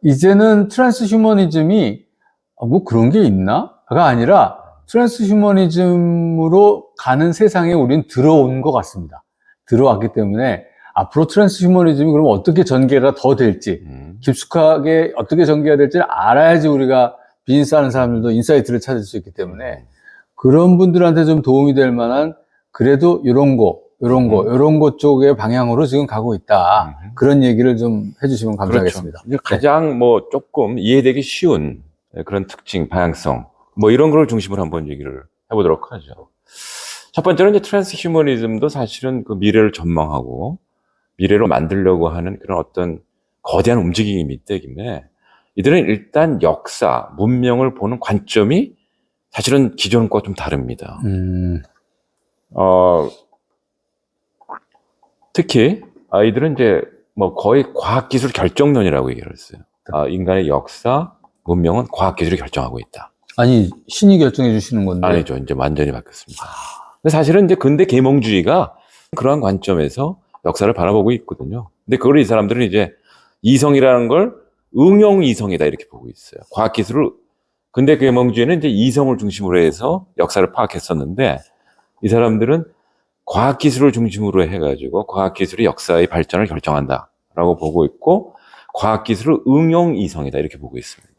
이제는 트랜스휴머니즘이 뭐 그런 게 있나?가 아니라 트랜스휴머니즘으로 가는 세상에 우린 들어온 것 같습니다. 들어왔기 때문에 앞으로 트랜스휴머니즘이 그럼 어떻게 전개가 더 될지, 깊숙하게 어떻게 전개가 될지 알아야지 우리가 비즈니스 하는 사람들도 인사이트를 찾을 수 있기 때문에 그런 분들한테 좀 도움이 될 만한 그래도 이런 거 쪽의 방향으로 지금 가고 있다. 그런 얘기를 좀 해주시면 감사하겠습니다. 그렇죠. 가장 뭐 조금 이해되기 쉬운 그런 특징, 방향성, 뭐 이런 걸 중심으로 한번 얘기를 해보도록 하죠. 첫 번째는 이제 트랜스휴머니즘도 사실은 그 미래를 전망하고 미래로 만들려고 하는 그런 어떤 거대한 움직임이 때문에 이들은 일단 역사, 문명을 보는 관점이 사실은 기존과 좀 다릅니다. 특히 아이들은 이제 뭐 거의 과학기술 결정론이라고 얘기를 했어요. 인간의 역사, 문명은 과학기술이 결정하고 있다. 아니, 신이 결정해 주시는 건데. 아니죠. 이제 완전히 바뀌었습니다. 근데 사실은 이제 근대 계몽주의가 그러한 관점에서 역사를 바라보고 있거든요. 근데 그걸 이 사람들은 이제 이성이라는 걸 응용 이성이다 이렇게 보고 있어요. 과학기술을 근대 계몽주의는 이제 이성을 중심으로 해서 역사를 파악했었는데 이 사람들은 과학기술을 중심으로 해가지고 과학기술이 역사의 발전을 결정한다라고 보고 있고 과학기술을 응용 이성이다 이렇게 보고 있습니다.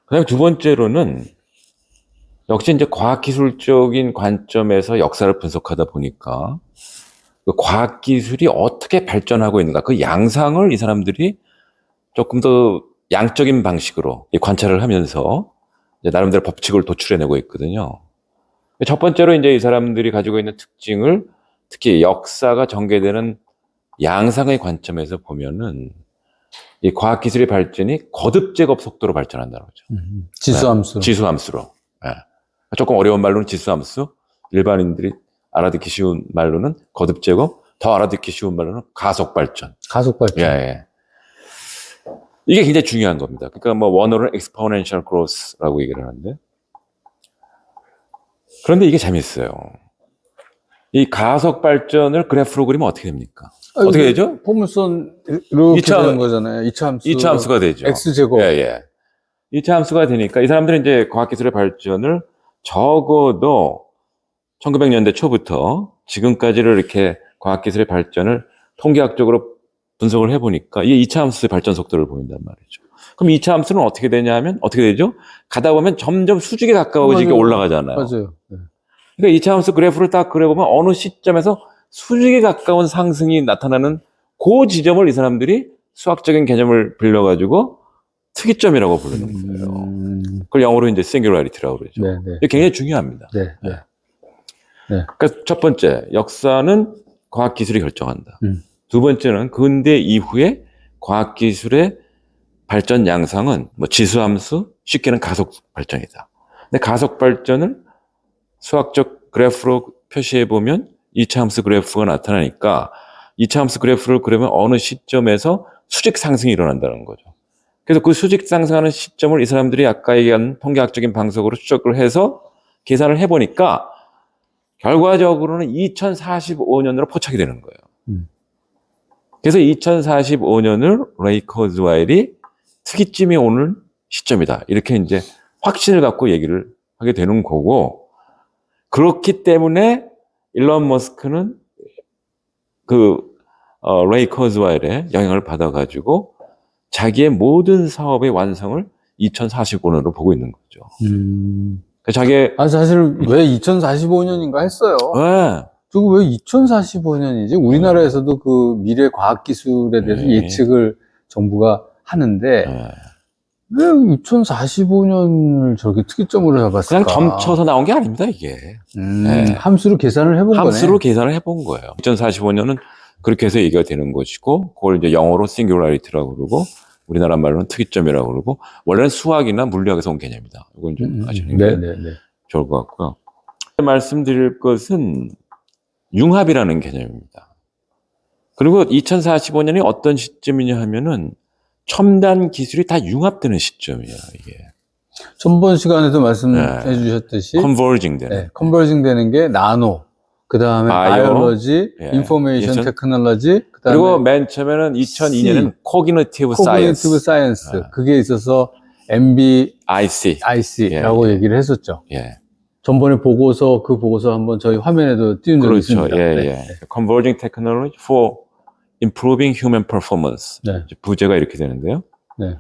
그다음에 두 번째로는 역시 이제 과학기술적인 관점에서 역사를 분석하다 보니까 그 과학기술이 어떻게 발전하고 있는가 그 양상을 이 사람들이 조금 더 양적인 방식으로 관찰을 하면서 이제 나름대로 법칙을 도출해내고 있거든요. 첫 번째로 이제 이 사람들이 가지고 있는 특징을 특히 역사가 전개되는 양상의 관점에서 보면은 이 과학기술의 발전이 거듭 제곱 속도로 발전한다는 거죠. 지수함수로. 네, 지수함수로. 네. 조금 어려운 말로는 지수함수, 일반인들이 알아듣기 쉬운 말로는 거듭 제곱, 더 알아듣기 쉬운 말로는 가속 발전. 가속 발전. 예, 예. 이게 굉장히 중요한 겁니다. 그러니까 뭐 원어로는 exponential growth라고 얘기를 하는데 그런데 이게 재밌어요. 이 가속 발전을 그래프로 그리면 어떻게 됩니까? 어떻게 되죠? 포물선 이렇게 되는 거잖아요. 이차 함수가 되죠. X제곱. 예, 예. 이차 함수가 되니까 이 사람들은 이제 과학기술의 발전을 적어도 1900년대 초부터 지금까지를 이렇게 과학기술의 발전을 통계학적으로 분석을 해보니까 이게 이차 함수의 발전 속도를 보인단 말이죠. 그럼 이차 함수는 어떻게 되냐면 어떻게 되죠? 가다 보면 점점 수직에 가까워지게 올라가잖아요. 맞아요. 네. 그러니까 이차 함수 그래프를 딱 그려보면 어느 시점에서 수직에 가까운 상승이 나타나는 그 지점을 이 사람들이 수학적인 개념을 빌려가지고 특이점이라고 부르는 거예요. 그걸 영어로 이제 singularity라고 그러죠. 네, 네. 이게 굉장히 중요합니다. 네, 네. 네. 그러니까 첫 번째, 역사는 과학기술이 결정한다. 두 번째는 근대 이후에 과학기술의 발전 양상은 뭐 지수함수, 쉽게는 가속 발전이다. 근데 가속 발전을 수학적 그래프로 표시해보면 이차 함수 그래프가 나타나니까 이차 함수 그래프를 그리면 어느 시점에서 수직 상승이 일어난다는 거죠. 그래서 그 수직 상승하는 시점을 이 사람들이 아까 얘기한 통계학적인 방식으로 추적을 해서 계산을 해보니까 결과적으로는 2045년으로 포착이 되는 거예요. 그래서 2045년을 레이 커즈와일이 특이점이 오는 시점이다. 이렇게 이제 확신을 갖고 얘기를 하게 되는 거고, 그렇기 때문에 일론 머스크는 레이 커즈와일의 영향을 받아가지고 자기의 모든 사업의 완성을 2045년으로 보고 있는 거죠. 사실 왜 2045년인가 했어요. 네. 그리고 왜 2045년이지? 우리나라에서도 그 미래 과학기술에 대해서 예측을 정부가 하는데 왜 2045년을 저렇게 특이점으로 잡았을까? 그냥 점쳐서 나온 게 아닙니다, 이게. 함수로 계산을 해본 거네. 함수로 계산을 해본 거예요. 2045년은 그렇게 해서 얘기가 되는 것이고, 그걸 이제 영어로 singularity라고 그러고, 우리나라 말로는 특이점이라고 그러고, 원래는 수학이나 물리학에서 온 개념이다. 이건 좀 아시는 게 좋을 것 같고요. 말씀드릴 것은 융합이라는 개념입니다. 그리고 2045년이 어떤 시점이냐 하면은 첨단 기술이 다 융합되는 시점이에요, 이게. 전번 시간에도 말씀해 주셨듯이 컨버징 되는. 컨버징 되는 게 나노, 그다음에 바이오, 바이올로지, 예, 인포메이션 테크놀로지, 그다음에 그리고 맨 처음에는 2002년에는 코그니티브 코그니티브 사이언스, 사이언스. 그게 있어서 MBIC라고 예, 얘기를 했었죠. 예. 전번에 보고서 그 보고서 한번 저희 화면에도 띄운 적이 그렇죠. 있습니다. 예, 네. 예. Converging Technology for Improving Human Performance. 네. 부제가 이렇게 되는데요. 네.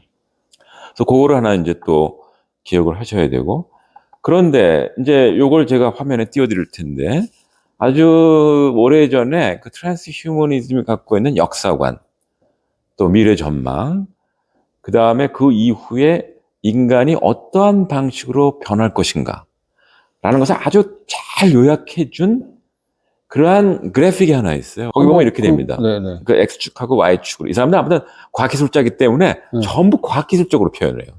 그래서 그거를 하나 이제 또 기억을 하셔야 되고. 그런데 이제 요걸 제가 화면에 띄워드릴 텐데 아주 오래전에 그 트랜스휴머니즘이 갖고 있는 역사관, 또 미래 전망, 그 다음에 그 이후에 인간이 어떠한 방식으로 변할 것인가 라는 것을 아주 잘 요약해 준 그러한 그래픽이 하나 있어요. 거기 보면 이렇게 됩니다. 네네. 그 X축하고 Y축으로. 이 사람들은 아무튼 과학기술자이기 때문에 전부 과학기술적으로 표현을 해요.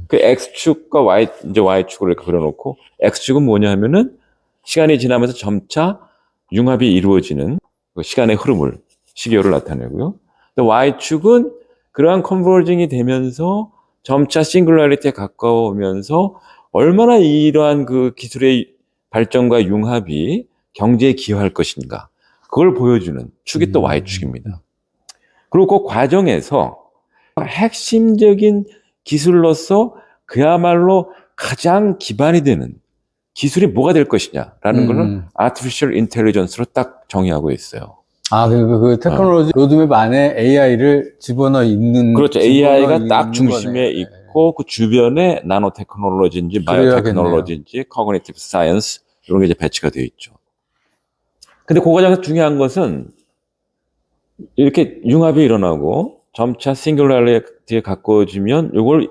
그 X축과 이제 Y축을 이렇게 그려놓고, X축은 뭐냐 하면은 시간이 지나면서 점차 융합이 이루어지는 그 시간의 흐름을, 시계열을 나타내고요. Y축은 그러한 컨버징이 되면서 점차 싱글러리티에 가까우면서 얼마나 이러한 그 기술의 발전과 융합이 경제에 기여할 것인가, 그걸 보여주는 축이 또 Y축입니다. 그리고 그 과정에서 핵심적인 기술로서 그야말로 가장 기반이 되는 기술이 뭐가 될 것이냐라는 거는 Artificial Intelligence로 딱 정의하고 있어요. 아, 그 테크놀로지 로드맵 안에 AI를 집어넣어 있는. 그렇죠. AI가 딱 중심에 있고 그 주변에 나노 테크놀로지인지 바이오 테크놀로지인지 코그니티브 사이언스 이런 게 이제 배치가 되어 있죠. 근데 그 과정에서 중요한 것은 이렇게 융합이 일어나고 점차 싱글러리티에 가까워지면 이걸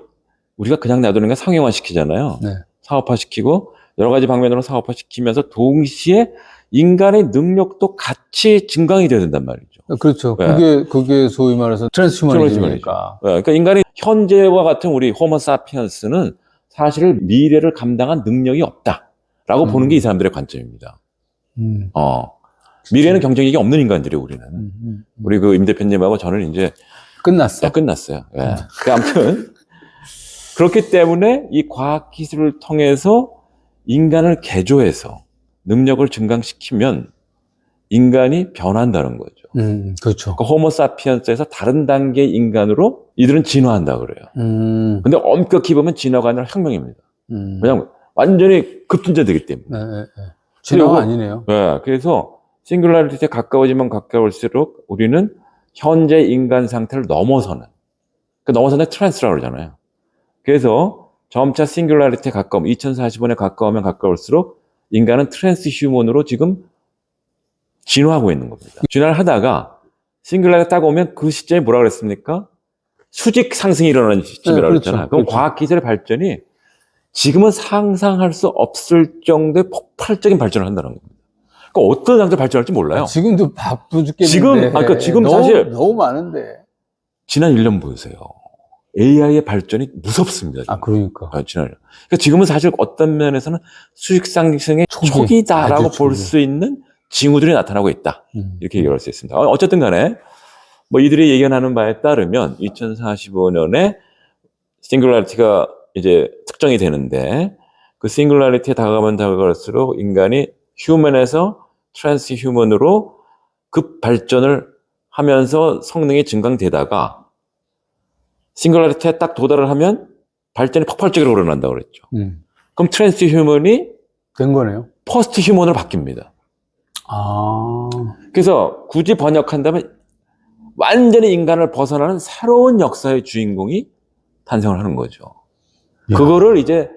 우리가 그냥 놔두는 게 상용화시키잖아요. 네. 사업화시키고 여러 가지 방면으로 사업화시키면서 동시에 인간의 능력도 같이 증강이 돼야 된단 말이죠. 그렇죠. 네. 그게 소위 말해서 트랜스휴머니즘이니까. 네. 그러니까 인간이 현재와 같은 우리 호모 사피엔스는 사실 미래를 감당한 능력이 없다라고 보는 게 이 사람들의 관점입니다. 미래는 경쟁력이 없는 인간들이에요, 우리는. 우리 그 임 대표님하고 저는 이제 끝났어. 끝났어요. 예. 아무튼 그렇기 때문에 이 과학 기술을 통해서 인간을 개조해서 능력을 증강시키면 인간이 변한다는 거죠. 그렇죠. 그 호모 사피엔스에서 다른 단계의 인간으로 이들은 진화한다 그래요. 근데 엄격히 보면 진화가 아니라 혁명입니다. 왜냐하면 완전히 급진전되기 때문에. 네. 진화가 아니네요. 네. 그래서 싱글러리티에 가까워지면 가까울수록 우리는 현재 인간 상태를 넘어서는, 그 넘어서는 트랜스라고 그러잖아요. 그래서 점차 싱글러리티에 가까움, 2040년에 가까우면 가까울수록 인간은 트랜스휴먼으로 지금 진화하고 있는 겁니다. 진화를 하다가 싱글러리티 딱 오면 그 시점이 뭐라고 그랬습니까? 수직 상승이 일어나는 시점이라고 그랬잖아요. 그럼 과학기술의 발전이 지금은 상상할 수 없을 정도의 폭발적인 발전을 한다는 겁니다. 그러니까 어떤 장소에 발전할지 몰라요. 지금도 바쁘 죽겠는데. 그러니까 지금 사실 너무 많은데. 지난 1년 보세요. AI의 발전이 무섭습니다. 지금. 그러니까. 지난 1년. 그러니까 지금은 사실 어떤 면에서는 수직 상승의 초기다라고 볼 수 있는 징후들이 나타나고 있다. 이렇게 얘기할 수 있습니다. 어쨌든 간에 뭐 이들이 예견하는 바에 따르면 2045년에 싱글러리티가 이제 특정이 되는데 그 싱글러리티에 다가가면 다가갈수록 인간이 휴먼에서 트랜스휴먼으로 급 발전을 하면서 성능이 증강되다가 싱글러리티에 딱 도달을 하면 발전이 폭발적으로 일어난다고 그랬죠. 그럼 트랜스휴먼이 된 거네요. 퍼스트 휴먼으로 바뀝니다. 그래서 굳이 번역한다면 완전히 인간을 벗어나는 새로운 역사의 주인공이 탄생을 하는 거죠. 그거를 이제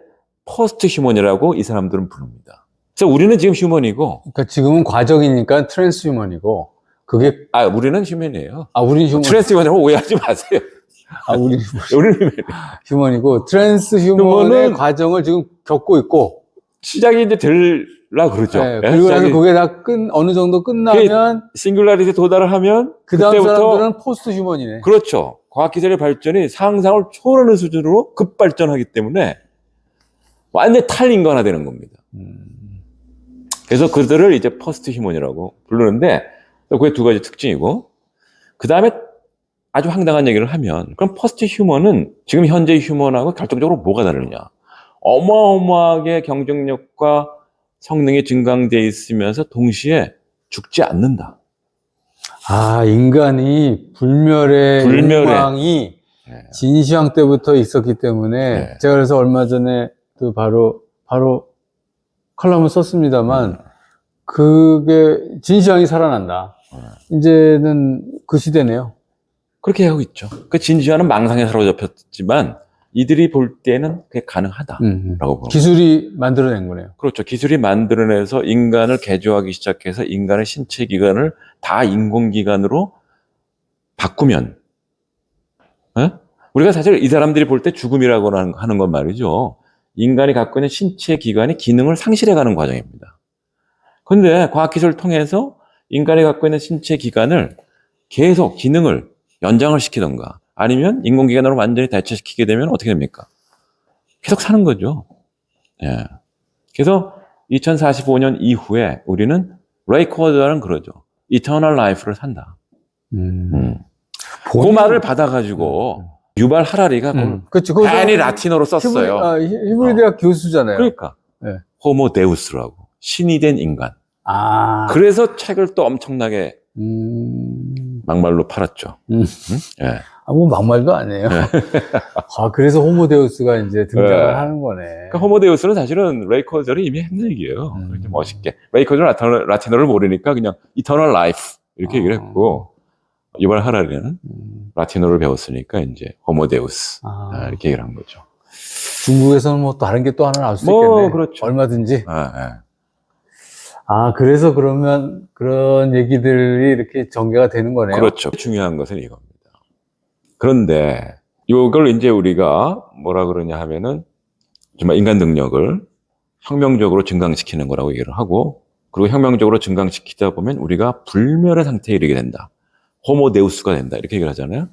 퍼스트 휴먼이라고 이 사람들은 부릅니다. 그래서 우리는 지금 휴먼이고, 그러니까 지금은 과정이니까 트랜스휴먼이고, 그게 우리는 휴먼이에요. 우리는 휴먼. 트랜스휴먼이라고 오해하지 마세요. 우리는 휴먼이에요. 휴먼이고 트랜스휴먼의 과정을 지금 겪고 있고 시작이 이제 될라 그러죠. 네, 그리고 나서 그게 다 어느 정도 끝나면 싱글러리티에 도달을 하면 그 다음 사람들은 포스트휴먼이네. 그렇죠. 과학기술의 발전이 상상을 초월하는 수준으로 급발전하기 때문에 완전히 탈인간화되는 겁니다. 그래서 그들을 이제 퍼스트휴먼이라고 부르는데 그게 두 가지 특징이고, 그 다음에 아주 황당한 얘기를 하면 그럼 퍼스트휴먼은 지금 현재 휴먼하고 결정적으로 뭐가 다르냐? 어마어마하게 경쟁력과 성능이 증강돼 있으면서 동시에 죽지 않는다. 아, 인간이 불멸의 욕망이 네. 진시황 때부터 있었기 때문에 네. 제가 그래서 얼마 전에 또 바로 칼럼을 썼습니다만 그게 진시황이 살아난다. 이제는 그 시대네요. 그렇게 하고 있죠. 그 진시황은 망상에 사로잡혔지만 이들이 볼 때는 그게 가능하다라고 보는 기술이 만들어낸 거네요. 그렇죠. 기술이 만들어내서 인간을 개조하기 시작해서 인간의 신체 기관을 다 인공기관으로 바꾸면, 에? 우리가 사실 이 사람들이 볼 때 죽음이라고 하는 건 말이죠. 인간이 갖고 있는 신체 기관이 기능을 상실해가는 과정입니다. 그런데 과학기술을 통해서 인간이 갖고 있는 신체 기관을 계속 기능을 연장을 시키던가 아니면 인공기관으로 완전히 대체시키게 되면 어떻게 됩니까? 계속 사는 거죠. 예. 그래서 2045년 이후에 우리는 레이 쿼드라는 그러죠. 이터널 라이프를 산다. 그 말을 받아가지고 유발 하라리가 그렇죠. 괜히 라틴어로 썼어요. 히브리 대학 교수잖아요. 그러니까 네. 호모 데우스라고 신이 된 인간. 아. 그래서 책을 또 엄청나게 막말로 팔았죠. 예. 아, 뭐 막말도 아니에요. 아, 그래서 호모데우스가 이제 등장을 하는 거네. 그러니까 호모데우스는 사실은 레이 쿼드를 이미 했는 얘기예요. 이렇게 멋있게. 레이 쿼드는 라틴어를 모르니까 그냥 이터널 라이프 이렇게 얘기를 했고 유발 하라리는 라틴어를 배웠으니까 이제 호모데우스 이렇게 얘기를 한 거죠. 중국에서는 뭐 다른 게 또 하나 나올 수 있겠네. 그렇죠. 얼마든지. 아, 그래서 그러면 그런 얘기들이 이렇게 전개가 되는 거네요. 그렇죠. 중요한 것은 이겁니다. 그런데 이걸 이제 우리가 뭐라 그러냐 하면은 정말 인간 능력을 혁명적으로 증강시키는 거라고 얘기를 하고 그리고 혁명적으로 증강시키다 보면 우리가 불멸의 상태에 이르게 된다. 호모데우스가 된다. 이렇게 얘기를 하잖아요.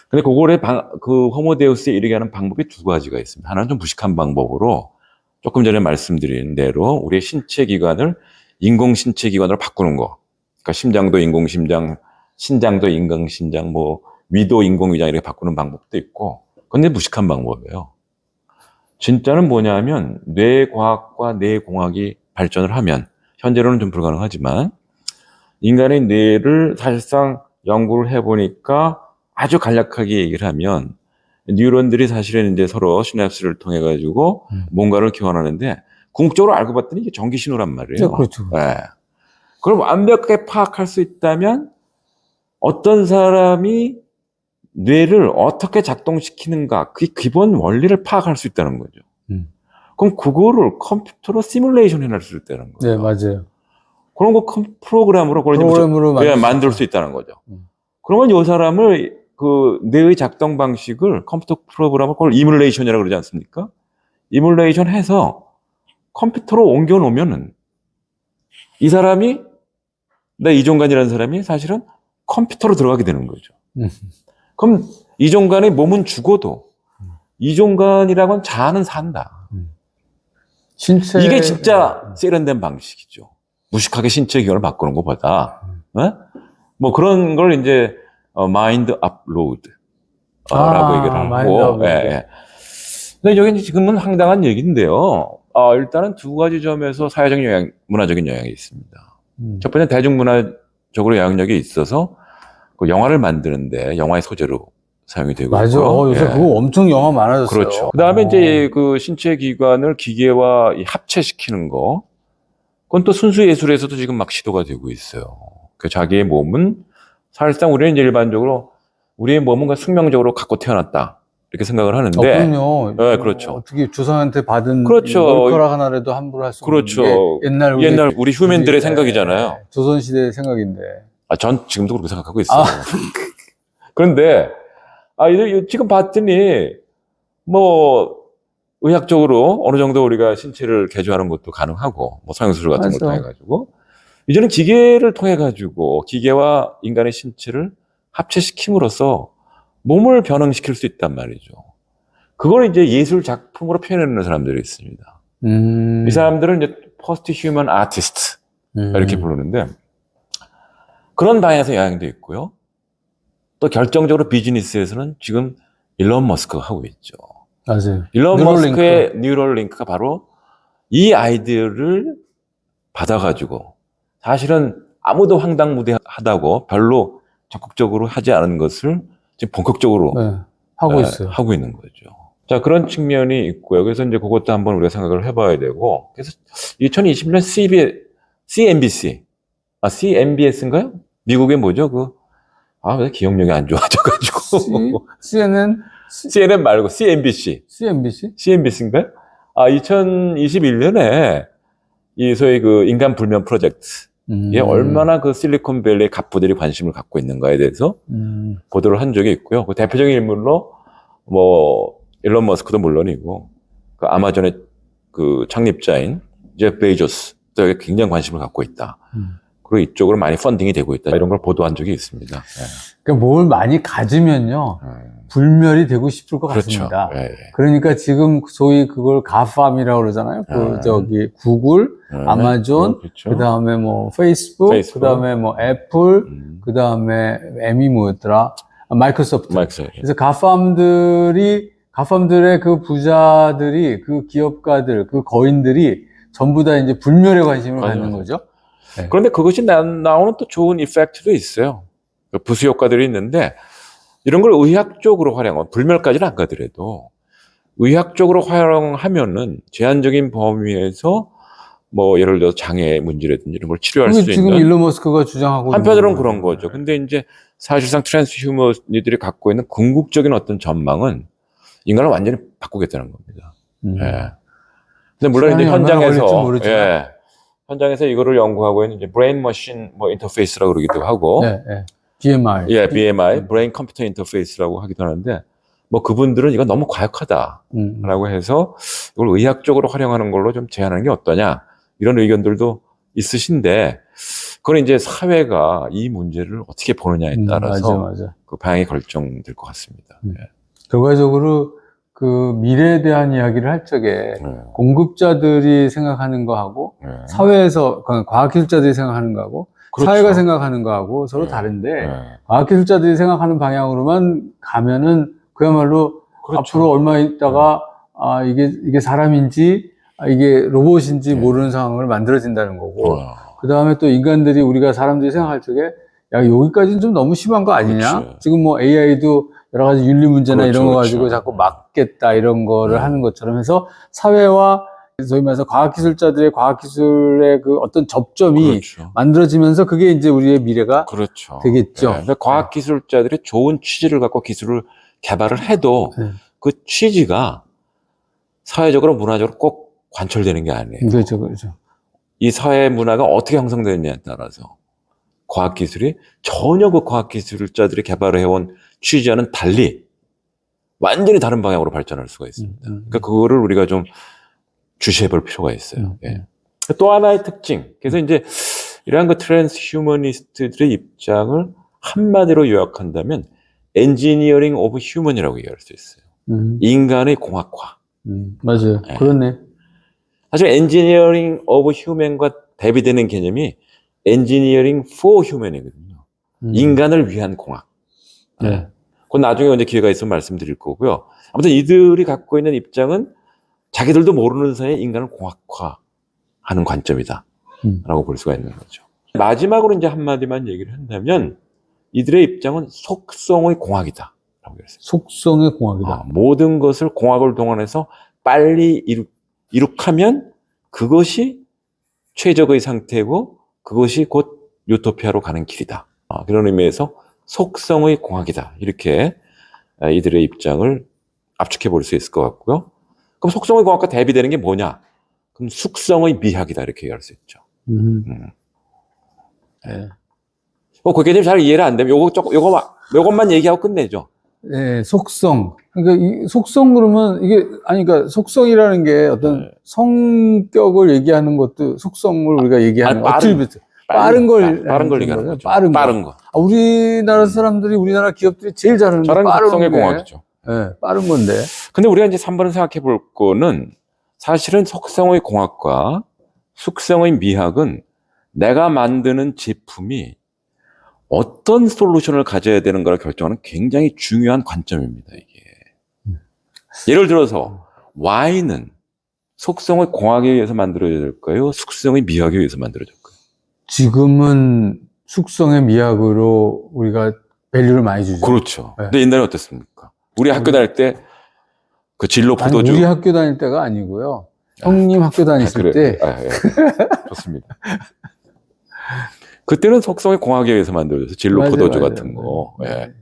근데 그거를 그 호모데우스에 이르게 하는 방법이 두 가지가 있습니다. 하나는 좀 무식한 방법으로 조금 전에 말씀드린 대로 우리의 신체 기관을 인공 신체 기관으로 바꾸는 거. 그러니까 심장도 인공 심장, 신장도 인공 신장, 뭐 위도 인공 위장 이렇게 바꾸는 방법도 있고. 근데 무식한 방법이에요. 진짜는 뭐냐면 뇌과학과 뇌공학이 발전을 하면 현재로는 좀 불가능하지만 인간의 뇌를 사실상 연구를 해보니까 아주 간략하게 얘기를 하면 뉴런들이 사실은 이제 서로 시냅스를 통해 가지고 뭔가를 교환하는데 궁극적으로 알고 봤더니 이게 전기 신호란 말이에요. 그렇죠. 네. 그걸 완벽하게 파악할 수 있다면 어떤 사람이 뇌를 어떻게 작동시키는가 그 기본 원리를 파악할 수 있다는 거죠. 그럼 그거를 컴퓨터로 시뮬레이션 해낼 수 있다는 거죠. 네, 맞아요. 그런 거 프로그램으로 만들 수 있다는 거죠. 그러면 이 사람을 그 뇌의 작동 방식을 컴퓨터 프로그램을 그걸 이뮬레이션이라고 그러지 않습니까? 이뮬레이션 해서 컴퓨터로 옮겨 놓으면은 이 사람이 나 이종관이라는 사람이 사실은 컴퓨터로 들어가게 되는 거죠. 그럼 이종관의 몸은 죽어도 이종관이라고는 자아는 산다. 신체 이게 진짜 세련된 방식이죠. 무식하게 신체 기관을 바꾸는 것보다 뭐 그런 걸 이제 마인드 업로드 라고 얘기를 하고 근데 여기 지금은 황당한 얘기인데요. 일단은 두 가지 점에서 사회적 영향, 문화적인 영향이 있습니다. 첫 번째 대중문화적으로 영향력이 있어서 그 영화를 만드는데 영화의 소재로 사용이 되고 맞아. 있고요. 요새 그거 엄청 영화 많아졌어요. 그렇죠. 그다음에 이제 그 신체 기관을 기계와 합체시키는 거, 그건 또 순수 예술에서도 지금 막 시도가 되고 있어요. 그 자기의 몸은 사실상 우리는 이제 일반적으로 우리의 몸은 숙명적으로 갖고 태어났다 이렇게 생각을 하는데, 그럼요. 네, 그렇죠. 어떻게 조상한테 받은 그렇죠. 머리카락 하나라도 함부로 할 수 없는 그렇죠. 게 옛날 우리 휴맨들의 생각이잖아요. 조선시대의 생각인데. 전 지금도 그렇게 생각하고 있어요. 그런데 지금 봤더니 뭐 의학적으로 어느 정도 우리가 신체를 개조하는 것도 가능하고 뭐 성형수술 같은 걸 통해 가지고 이제는 기계를 통해 가지고 기계와 인간의 신체를 합체시킴으로써 몸을 변형시킬 수 있단 말이죠. 그걸 이제 예술 작품으로 표현하는 사람들이 있습니다. 이 사람들은 이제 포스트 휴먼 아티스트 이렇게 부르는데 그런 방향에서 영향도 있고요. 또 결정적으로 비즈니스에서는 지금 일론 머스크가 하고 있죠. 맞아요. 일론 머스크의 뉴럴링크가 바로 이 아이디어를 받아가지고 사실은 아무도 황당무계하다고 별로 적극적으로 하지 않은 것을 지금 본격적으로 네, 하고 있어요. 하고 있는 거죠. 자, 그런 측면이 있고요. 그래서 이제 그것도 한번 우리가 생각을 해봐야 되고, 그래서 2020년 CNBC, CNBS인가요? 미국의 뭐죠? 왜 기억력이 안 좋아져가지고. CNN 말고 CNBC. CNBC인가요? 2021년에 이 소위 그 인간 불면 프로젝트에 얼마나 그 실리콘밸리 갑부들이 관심을 갖고 있는가에 대해서 보도를 한 적이 있고요. 그 대표적인 인물로 뭐 일론 머스크도 물론이고 그 아마존의 그 창립자인 제프 베이조스도 굉장히 관심을 갖고 있다. 그리고 이쪽으로 많이 펀딩이 되고 있다. 이런 걸 보도한 적이 있습니다. 네. 그러니까 뭘 많이 가지면요. 불멸이 되고 싶을 것 그렇죠. 같습니다. 네. 그러니까 지금 소위 그걸 가팜이라고 그러잖아요. 구글, 아마존, 그렇죠. 그다음에 뭐 페이스북, 그다음에 뭐 애플, 그다음에 M이 뭐였더라? 마이크로소프트. 그래서 가팜들의 그 부자들이, 그 기업가들, 그 거인들이 전부 다 이제 불멸에 관심을 갖는 거죠. 네. 그런데 그것이 나오는 또 좋은 이펙트도 있어요. 부수 효과들이 있는데 이런 걸 의학적으로 활용하면 불멸까지는 안 가더라도 의학적으로 활용하면은 제한적인 범위에서 뭐 예를 들어 장애 문제라든지 이런 걸 치료할 수 지금 있는 일론 머스크가 주장하고 한편으로는 그런 거죠. 근데 이제 사실상 트랜스휴머니들이 갖고 있는 궁극적인 어떤 전망은 인간을 완전히 바꾸겠다는 겁니다. 예. 근데 물론 이제 현장에서 이거를 연구하고 있는 이제 브레인 머신 뭐 인터페이스라고 그러기도 하고, BMI, BMI, 브레인 컴퓨터 인터페이스라고 하기도 하는데, 뭐 그분들은 이거 너무 과학하다라고 해서 이걸 의학적으로 활용하는 걸로 좀 제한하는 게 어떠냐 이런 의견들도 있으신데, 그건 이제 사회가 이 문제를 어떻게 보느냐에 따라서 그 방향이 결정될 것 같습니다. 결과적으로 그 미래에 대한 이야기를 할 적에 공급자들이 생각하는 거하고 사회에서 과학기술자들이 생각하는 거하고 사회가 생각하는 거하고 서로 다른데 과학기술자들이 생각하는 방향으로만 가면은 그야말로 앞으로 얼마 있다가 이게 사람인지 이게 로봇인지 모르는 상황을 만들어진다는 거고 그 다음에 또 인간들이 우리가 사람들이 생각할 적에 야 여기까지는 좀 너무 심한 거 아니냐? 지금 뭐 AI도 여러 가지 윤리 문제나 이런 거 가지고 자꾸 막겠다 이런 거를 하는 것처럼 해서 사회와 소위 말해서 과학기술자들의 과학기술의 그 어떤 접점이 만들어지면서 그게 이제 우리의 미래가 되겠죠. 그러니까 과학기술자들이 좋은 취지를 갖고 기술을 개발을 해도 그 취지가 사회적으로 문화적으로 꼭 관철되는 게 아니에요. 그렇죠. 이 사회 문화가 어떻게 형성되느냐에 따라서 과학기술이 전혀 그 과학기술자들이 개발을 해온 취지와는 달리 완전히 다른 방향으로 발전할 수가 있습니다. 그러니까 그거를 우리가 좀 주시해 볼 필요가 있어요. 또 하나의 특징. 그래서 이제 이러한 그 트랜스휴머니스트들의 입장을 한마디로 요약한다면 엔지니어링 오브 휴먼이라고 얘기할 수 있어요. 인간의 공학화. 맞아요. 그렇네. 사실 엔지니어링 오브 휴먼과 대비되는 개념이 엔지니어링 포 휴먼이거든요. 인간을 위한 공학. 그건 나중에 이제 기회가 있으면 말씀드릴 거고요. 아무튼 이들이 갖고 있는 입장은 자기들도 모르는 사이에 인간을 공학화하는 관점이다. 라고 볼 수가 있는 거죠. 마지막으로 이제 한마디만 얘기를 한다면 이들의 입장은 속성의 공학이다. 라고 했어요. 속성의 공학이다. 모든 것을 공학을 동원해서 빨리 이룩하면 그것이 최적의 상태고 그것이 곧 유토피아로 가는 길이다. 그런 의미에서 속성의 공학이다. 이렇게 이들의 입장을 압축해 볼 수 있을 것 같고요. 그럼 속성의 공학과 대비되는 게 뭐냐? 그럼 숙성의 미학이다. 이렇게 얘기할 수 있죠. 그 개념이 잘 이해를 안 되면 요것만 얘기하고 끝내죠. 네, 속성. 그러니까 이 속성 그러면 이게 그러니까 속성이라는 게 어떤 성격을 얘기하는 것도 속성을 우리가 얘기하는 빠른 걸 얘기하는 거죠. 빠른 거. 우리나라 사람들이 우리나라 기업들이 제일 잘하는 게 빠른 속성의 공학이죠. 네, 빠른 건데. 근데 우리가 이제 3번을 생각해 볼 거는 사실은 속성의 공학과 숙성의 미학은 내가 만드는 제품이 어떤 솔루션을 가져야 되는가를 결정하는 굉장히 중요한 관점입니다, 이게. 예를 들어서 와인은 속성을 공학에 의해서 만들어질까요? 숙성의 미학에 의해서 만들어질까요? 지금은 숙성의 미학으로 우리가 밸류를 많이 주죠. 그렇죠. 네. 근데 옛날에 어땠습니까? 우리 학교 다닐 때 그 진로 아니, 포도주. 우리 학교 다닐 때가 아니고요. 형님 학교 다니실 그래. 때. 예. 좋습니다. 그때는 속성의 공학에 의해서 만들어져서 진로 맞아요, 포도주 맞아요. 같은 거. 네. 예.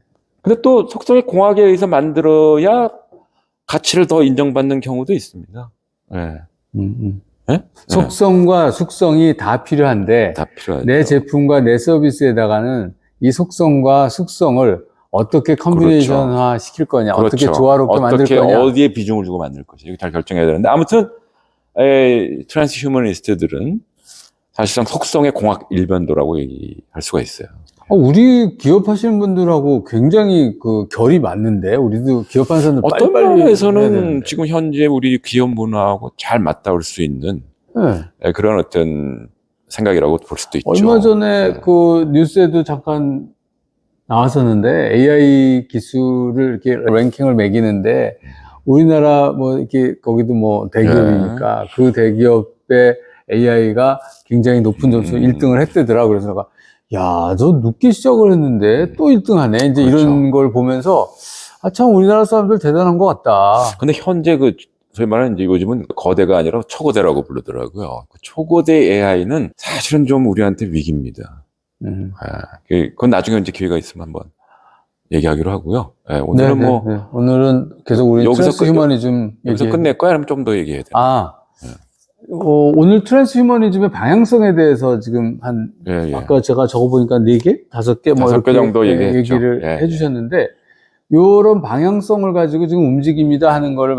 근데 또 속성의 공학에 의해서 만들어야 가치를 더 인정받는 경우도 있습니다. 예. 예? 속성과 숙성이 다 필요한데 다 필요하죠. 내 제품과 내 서비스에다가는 이 속성과 숙성을 어떻게 컨비네이션화 시킬 거냐, 그렇죠. 어떻게 조화롭게 만들 어떻게 거냐. 어디에 비중을 주고 만들 것이 이거 잘 결정해야 되는데 아무튼 트랜스 휴머니스트들은 사실상 속성의 공학 일변도라고 얘기할 수가 있어요. 우리 기업하시는 분들하고 굉장히 그 결이 맞는데 우리도 기업하는 사람들 어떤 빨리빨리 면에서는 지금 현재 우리 기업 문화하고 잘 맞닿을 수 있는 네. 그런 어떤 생각이라고 볼 수도 있죠. 얼마 전에 네. 그 뉴스에도 잠깐 나왔었는데 AI 기술을 이렇게 랭킹을 매기는데 우리나라 뭐 이렇게 거기도 뭐 대기업이니까 그 대기업의 AI가 굉장히 높은 점수 1등을 했대더라. 그래서 내가 야, 저 늦게 시작을 했는데 또 1등 하네. 이제 그렇죠. 이런 걸 보면서 아, 참 우리나라 사람들 대단한 것 같다. 근데 현재 그 저희 말하는 이제 요즘은 거대가 아니라 초거대라고 부르더라고요. 그 초거대 AI는 사실은 좀 우리한테 위기입니다. 그건 나중에 이제 기회가 있으면 한번 얘기하기로 하고요. 네, 오늘은 네. 오늘은 계속 우리 트랜스 휴머니즘 여기서 끝낼 거야? 아니면 좀 더 얘기해야 돼요? 오늘 트랜스 휴머니즘의 방향성에 대해서 지금 한 아까 제가 적어보니까 4개? 5개? 뭐 5개 정도 얘기했죠. 얘기를 해주셨는데 요런 방향성을 가지고 지금 움직입니다 하는 거를